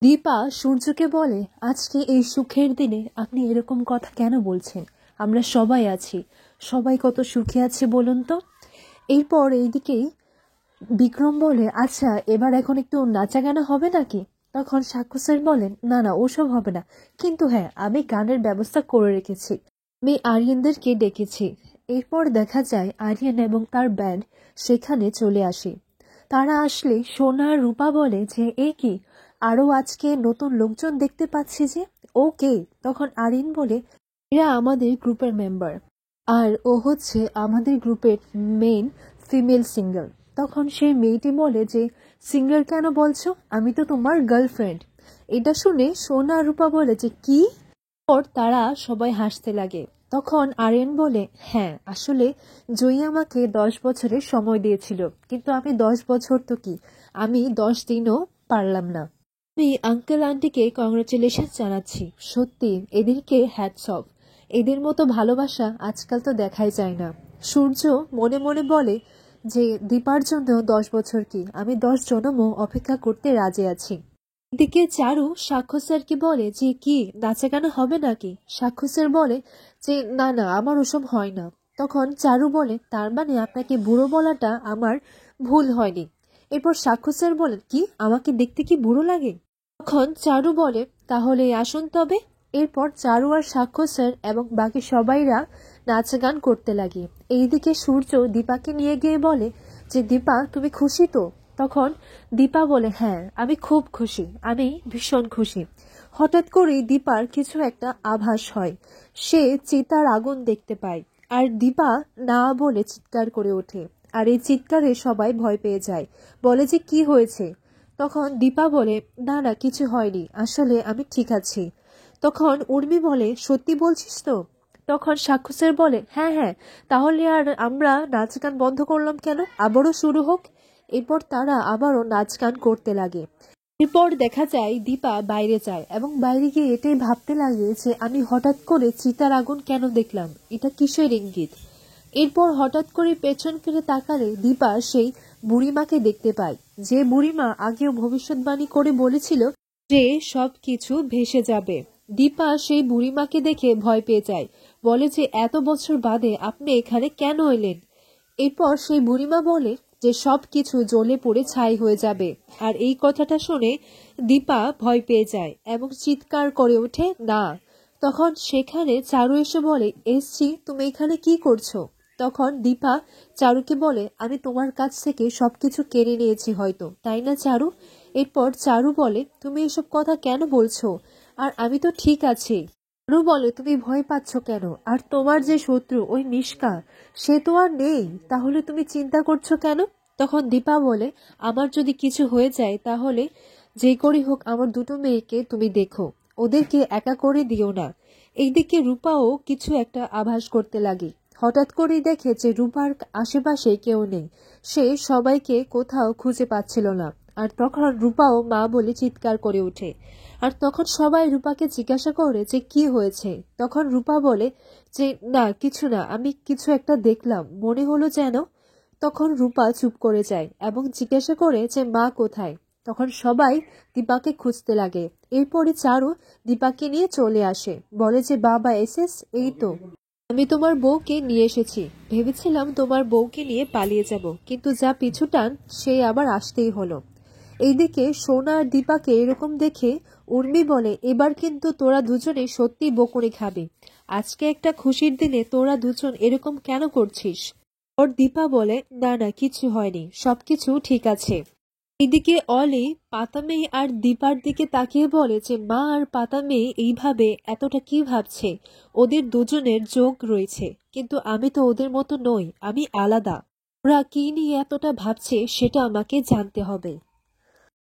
দীপা সূর্যকে বলে, আজকে এই সুখের দিনে আপনি এরকম কথা কেন বলছেন? আমরা সবাই আছি, সবাই কত সুখে আছে বলুন তো। এরপর এইদিকেই বিক্রম বলে, আচ্ছা এবার এখন একটু নাচা গানা হবে নাকি? তখন সাক্ষ্য স্যার বলেন, না না ওসব হবে না, কিন্তু হ্যাঁ আমি গানের ব্যবস্থা করে রেখেছি, আমি আরিয়ানদেরকে ডেকেছি। এরপর দেখা যায় আরিয়ান এবং তার ব্যান্ড সেখানে চলে আসে। তারা আসলে সোনা আর রূপা বলে যে, এ কি, আরো আজকে নতুন লোকজন দেখতে পাচ্ছি যে, ও কে? তখন আরিয়ান বলে, এরা আমাদের গ্রুপের মেম্বার, আর ও হচ্ছে আমাদের গ্রুপের মেইন ফিমেল সিঙ্গার। তখন সেই মেয়েটি বলে যে, সিঙ্গার কেন বলছো? আমি তো তোমার গার্লফ্রেন্ড। এটা শুনে সোনা আর রূপা বলে যে, কি? পর তারা সবাই হাসতে লাগে। তখন আরিয়ান বলে, হ্যাঁ আসলে জয়ী আমাকে 10 বছরের সময় দিয়েছিল, কিন্তু আমি 10 বছর তো কি, আমি 10 দিনও পারলাম না। আমি আঙ্কেল আন্টিকে কংগ্রেচুলেশন জানাচ্ছি, সত্যি এদেরকে হ্যাটস অফ। এদের মতো ভালোবাসা আজকাল তো দেখাই যায় না। সূর্য মনে মনে বলে যে, দীপার জন্য 10 বছর কি, আমি 10 জন্মও অপেক্ষা করতে রাজি আছি। এদিকে চারু সাক্ষ্য স্যারকে বলে যে, কি নাচা গানা হবে নাকি? সাক্ষ্য স্যার বলে যে, না না আমার ওসব হয় না। তখন চারু বলে, তার মানে আপনাকে বুড়ো বলাটা আমার ভুল হয়নি। এরপর সাক্ষ্য স্যার বলেন, কি আমাকে দেখতে কি বুড়ো লাগে? তখন চারু বলে, তাহলে আসুন তবে। এরপর চারু আর সাক্ষ্য স্যার এবং বাকি সবাইরা নাচ গান করতে লাগে। এইদিকে সূর্য দীপাকে নিয়ে গিয়ে বলে যে, দীপা তুমি খুশি তো? তখন দীপা বলে, হ্যাঁ আমি খুব খুশি, আমি ভীষণ খুশি। হঠাৎ করেই দীপার কিছু একটা আভাস হয়, সে চিতার আগুন দেখতে পায়। আর দীপা না বলে চিৎকার করে ওঠে, আর এই চিৎকারে সবাই ভয় পেয়ে যায়, বলে যে কি হয়েছে? তখন দীপা বলে, না না কিছু হয়নি, আসলে আমি ঠিক আছি। তখন উর্মি বলে, সত্যি বলছিস তো? তখন সাক্ষ্য স্যার বলে, হ্যাঁ হ্যাঁ, তাহলে আর আমরা নাচ গান বন্ধ করলাম কেন, আবারও শুরু হোক। এরপর তারা আবারও নাচ গান করতে লাগে। এরপর দেখা যায় দীপা বাইরে যায় এবং বাইরে গিয়ে এটাই ভাবতে লাগে যে, আমি হঠাৎ করে চিতার আগুন কেন দেখলাম, এটা কিসের ইঙ্গিত? এরপর হঠাৎ করে পেছন ফিরে তাকালে দীপা সেই বুড়িমাকে দেখতে পায়, যে বুড়িমা আগেও ভবিষ্যৎবাণী করে বলেছিল যে সব কিছু ভেসে যাবে। দীপা সেই বুড়িমাকে দেখে ভয় পেয়ে যায়, বলে যে এত বছর বাদে আপনি এখানে কেন এলেন? এরপর সেই বুড়িমা বলে যে সব কিছু জ্বলে পড়ে ছাই হয়ে যাবে। আর এই কথাটা শুনে দীপা ভয় পেয়ে যায় এবং চিৎকার করে ওঠে, না। তখন সেখানে চারু এসে বলে, এসছি, তুমি এখানে কি করছো? তখন দীপা চারুকে বলে, আমি তোমার কাছ থেকে সবকিছু কেড়ে নিয়েছি হয়তো, তাই না চারু? এরপর চারু বলে, তুমি এসব কথা কেন বলছো? আর আমি তো ঠিক আছি। চারু বলে, তুমি ভয় পাচ্ছ কেন? আর তোমার যে শত্রু ওই নিষ্কা, সে তো আর নেই, তাহলে তুমি চিন্তা করছো কেন? তখন দীপা বলে, আমার যদি কিছু হয়ে যায় তাহলে যে করেই হোক আমার দুটো মেয়েকে তুমি দেখো, ওদেরকে একা করে দিও না। এইদিকে রূপাও কিছু একটা আভাস করতে লাগে। হঠাৎ করেই দেখে যে রূপার আশেপাশে কেউ নেই, সে সবাইকে কোথাও খুঁজে পাচ্ছিল না। আর তখন রূপাও মা বলে চিৎকার করে ওঠে। আর তখন সবাই রূপাকে জিজ্ঞাসা করে যে কি হয়েছে। তখন রূপা বলে যে, না কিছু না, আমি কিছু একটা দেখলাম, মনে হলো যেন। তখন রূপা চুপ করে যায় এবং জিজ্ঞাসা করে যে মা কোথায়। তখন সবাই দীপাকে খুঁজতে লাগে। এরপরে চারু দীপাকে নিয়ে চলে আসে, বলে যে, বাবা এসেস, এই তো আমি তোমার বউকে নিয়ে এসেছি। ভেবেছিলাম তোমার বউকে নিয়ে পালিয়ে যাব, কিন্তু যা পিছু টান সে আবার আসতেই হলো। এইদিকে সোনা আর দীপাকে এরকম দেখে উর্মি বলে, এবার কিন্তু তোরা দুজনে সত্যি বকুনি খাবি। আজকে একটা খুশির দিনে তোরা দুজন এরকম কেন করছিস? ওর দীপা বলে, না না কিছু হয়নি, সবকিছু ঠিক আছে। এদিকে অলি পাতা মেয়ে আর দীপার দিকে তাকিয়ে বলে যে, মা আর পাতা মেয়ে এইভাবে এতটা কি ভাবছে? ওদের দুজনের যোগ রয়েছে, কিন্তু আমি তো ওদের মতো নই, আমি আলাদা। ওরা কি নিয়ে এতটা ভাবছে সেটা আমাকে জানতে হবে।